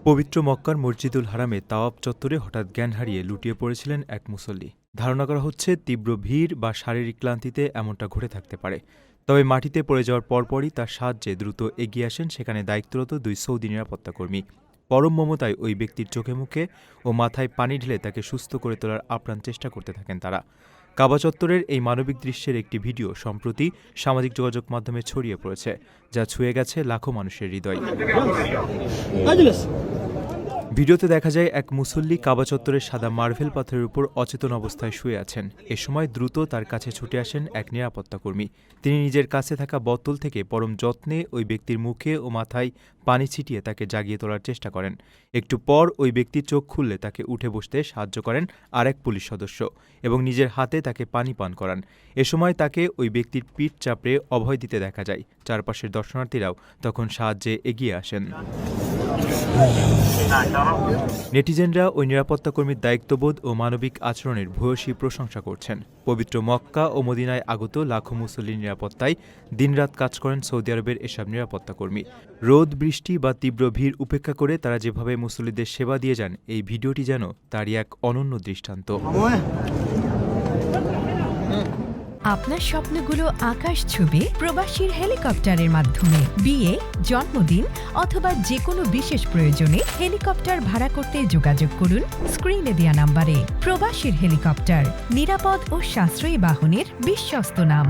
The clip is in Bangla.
পবিত্র মক্কার মসজিদুল হারামে তাওয়াব চত্বরে হঠাৎ জ্ঞান হারিয়ে লুটিয়ে পড়েছিলেন এক মুসল্লি। ধারণা করা হচ্ছে তীব্র ভিড় বা শারীরিক ক্লান্তিতে এমনটা ঘটে থাকতে পারে। তবে মাটিতে পড়ে যাওয়ার পরপরই তার সাহায্যে দ্রুত এগিয়ে আসেন সেখানে দায়িত্বরত 2 সৌদি নিরাপত্তাকর্মী। পরম মমতায় ওই ব্যক্তির চোখে মুখে ও মাথায় পানি ঢেলে তাকে সুস্থ করে তোলার আপ্রাণ চেষ্টা করতে থাকেন তারা। কাবা চত্বরের এই মানবিক দৃশ্যের একটি ভিডিও সম্প্রতি সামাজিক যোগাযোগ মাধ্যমে ছড়িয়ে পড়েছে, যা ছুঁয়ে গেছে লাখো মানুষের হৃদয়। ভিডিওতে দেখা যায় এক মুসল্লি কাবা চত্বরের সাদা মার্ভেল পাথরের উপর অচেতন অবস্থায় শুয়ে আছেন। এ সময় দ্রুত তার কাছে ছুটে আসেন এক নিরাপত্তাকর্মী। তিনি নিজের কাছে থাকা বোতল থেকে পরম যত্নে ওই ব্যক্তির মুখে ও মাথায় পানি ছিটিয়ে তাকে জাগিয়ে তোলার চেষ্টা করেন। একটু পর ওই ব্যক্তির চোখ খুললে তাকে উঠে বসতে সাহায্য করেন আরেক পুলিশ সদস্য এবং নিজের হাতে তাকে পানি পান করান। এ সময় তাকে ওই ব্যক্তির পিঠ চাপড়ে অভয় দিতে দেখা যায়। চারপাশের দর্শনার্থীরাও তখন সাহায্যে এগিয়ে আসেন। নেটিজেনরা ওই নিরাপত্তাকর্মীর দায়িত্ববোধ ও মানবিক আচরণের ভূয়সী প্রশংসা করছেন। পবিত্র মক্কা ও মদিনায় আগত লাখো মুসল্লির নিরাপত্তায় দিনরাত কাজ করেন সৌদি আরবের এসব নিরাপত্তাকর্মী। রোদ বৃষ্টি বা তীব্র ভিড় উপেক্ষা করে তারা যেভাবে মুসল্লিদের সেবা দিয়ে যান, এই ভিডিওটি যেন তারই এক অনন্য দৃষ্টান্ত। আপনার স্বপ্নগুলো আকাশ ছুবে প্রবাসীর হেলিকপ্টারের মাধ্যমে। বিয়ে, জন্মদিন অথবা যে কোনো বিশেষ প্রয়োজনে হেলিকপ্টার ভাড়া করতে যোগাযোগ করুন স্ক্রিনে দেয়া নাম্বারে। প্রবাসীর হেলিকপ্টার, নিরাপদ ও সাশ্রয়ী বাহনের বিশ্বস্ত নাম।